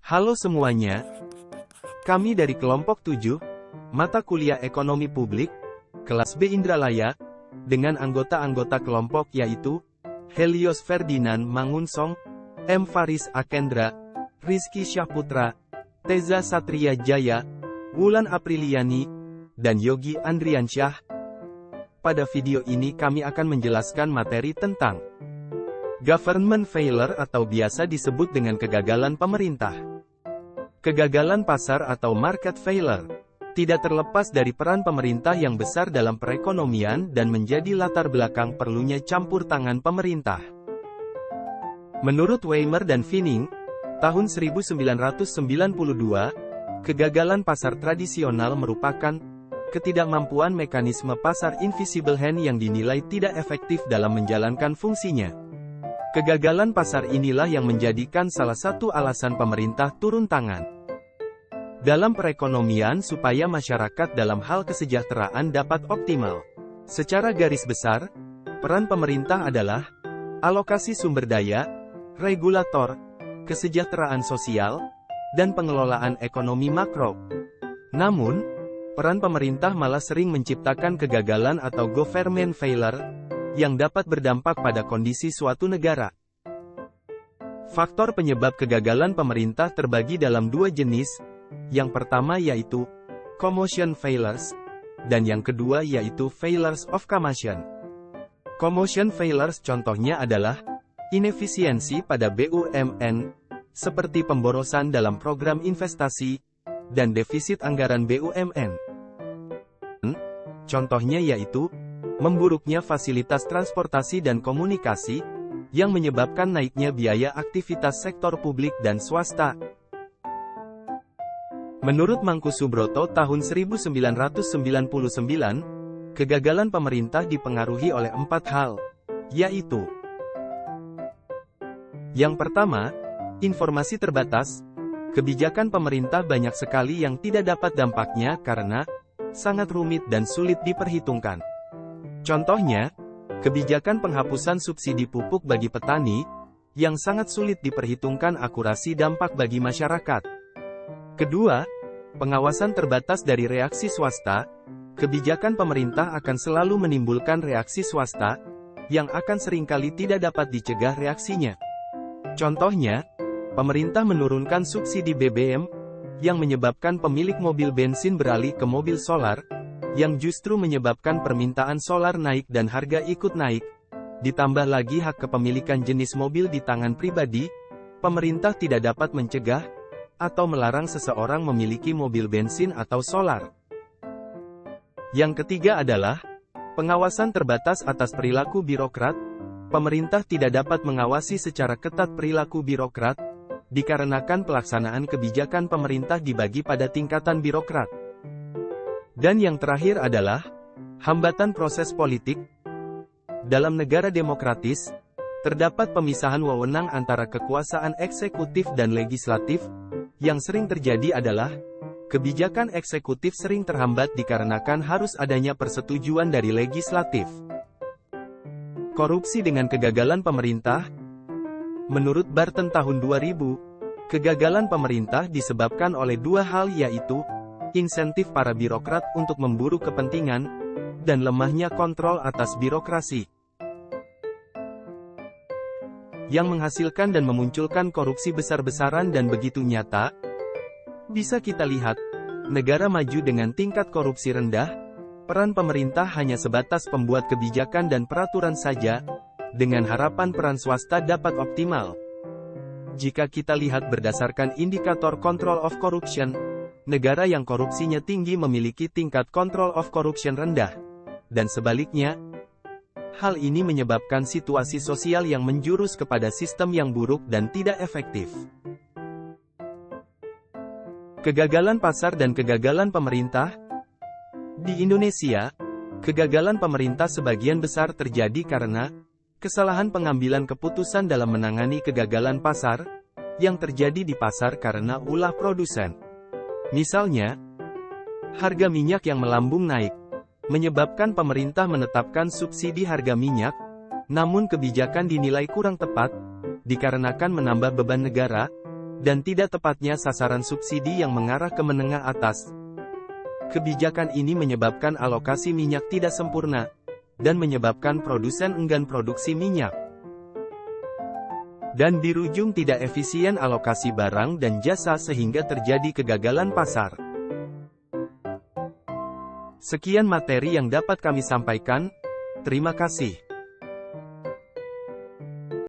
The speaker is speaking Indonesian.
Halo semuanya, kami dari kelompok 7, mata kuliah Ekonomi Publik, kelas B Indralaya, dengan anggota-anggota kelompok yaitu, Helios Ferdinand Mangunsong, M. Faris Akendra, Rizky Syahputra, Teza Satria Jaya, Wulan Apriliani, dan Yogi Andriansyah. Pada video ini kami akan menjelaskan materi tentang government failure atau biasa disebut dengan kegagalan pemerintah. Kegagalan pasar atau market failure tidak terlepas dari peran pemerintah yang besar dalam perekonomian dan menjadi latar belakang perlunya campur tangan pemerintah. Menurut Weimer dan Finning, tahun 1992, kegagalan pasar tradisional merupakan ketidakmampuan mekanisme pasar invisible hand yang dinilai tidak efektif dalam menjalankan fungsinya. Kegagalan pasar inilah yang menjadikan salah satu alasan pemerintah turun tangan dalam perekonomian supaya masyarakat dalam hal kesejahteraan dapat optimal. Secara garis besar, peran pemerintah adalah alokasi sumber daya, regulator, kesejahteraan sosial, dan pengelolaan ekonomi makro. Namun, peran pemerintah malah sering menciptakan kegagalan atau government failure yang dapat berdampak pada kondisi suatu negara. Faktor penyebab kegagalan pemerintah terbagi dalam dua jenis. Yang pertama yaitu commotion failures, dan yang kedua yaitu failures of commotion. Commotion failures contohnya adalah inefisiensi pada BUMN, seperti pemborosan dalam program investasi, dan defisit anggaran BUMN. Contohnya yaitu memburuknya fasilitas transportasi dan komunikasi, yang menyebabkan naiknya biaya aktivitas sektor publik dan swasta. Menurut Mangku Subroto tahun 1999, kegagalan pemerintah dipengaruhi oleh 4 hal, yaitu: yang pertama, informasi terbatas. Kebijakan pemerintah banyak sekali yang tidak dapat dampaknya karena sangat rumit dan sulit diperhitungkan. Contohnya, kebijakan penghapusan subsidi pupuk bagi petani, yang sangat sulit diperhitungkan akurasi dampak bagi masyarakat. Kedua, pengawasan terbatas dari reaksi swasta. Kebijakan pemerintah akan selalu menimbulkan reaksi swasta, yang akan seringkali tidak dapat dicegah reaksinya. Contohnya, pemerintah menurunkan subsidi BBM, yang menyebabkan pemilik mobil bensin beralih ke mobil solar, yang justru menyebabkan permintaan solar naik dan harga ikut naik. Ditambah lagi hak kepemilikan jenis mobil di tangan pribadi, pemerintah tidak dapat mencegah atau melarang seseorang memiliki mobil bensin atau solar. Yang ketiga adalah pengawasan terbatas atas perilaku birokrat. Pemerintah tidak dapat mengawasi secara ketat perilaku birokrat, dikarenakan pelaksanaan kebijakan pemerintah dibagi pada tingkatan birokrat. Dan yang terakhir adalah hambatan proses politik. Dalam negara demokratis, terdapat pemisahan wewenang antara kekuasaan eksekutif dan legislatif. Yang sering terjadi adalah kebijakan eksekutif sering terhambat dikarenakan harus adanya persetujuan dari legislatif. Korupsi dengan kegagalan pemerintah. Menurut Barton tahun 2000, kegagalan pemerintah disebabkan oleh dua hal yaitu insentif para birokrat untuk memburu kepentingan, dan lemahnya kontrol atas birokrasi, yang menghasilkan dan memunculkan korupsi besar-besaran dan begitu nyata. Bisa kita lihat, negara maju dengan tingkat korupsi rendah, peran pemerintah hanya sebatas pembuat kebijakan dan peraturan saja, dengan harapan peran swasta dapat optimal. Jika kita lihat berdasarkan indikator Control of Corruption, negara yang korupsinya tinggi memiliki tingkat Control of Corruption rendah, dan sebaliknya. Hal ini menyebabkan situasi sosial yang menjurus kepada sistem yang buruk dan tidak efektif. Kegagalan pasar dan kegagalan pemerintah. Di Indonesia, kegagalan pemerintah sebagian besar terjadi karena kesalahan pengambilan keputusan dalam menangani kegagalan pasar, yang terjadi di pasar karena ulah produsen. Misalnya, harga minyak yang melambung naik, menyebabkan pemerintah menetapkan subsidi harga minyak, namun kebijakan dinilai kurang tepat, dikarenakan menambah beban negara, dan tidak tepatnya sasaran subsidi yang mengarah ke menengah atas. Kebijakan ini menyebabkan alokasi minyak tidak sempurna, dan menyebabkan produsen enggan produksi minyak. Dan dirujung tidak efisien alokasi barang dan jasa sehingga terjadi kegagalan pasar. Sekian materi yang dapat kami sampaikan, terima kasih.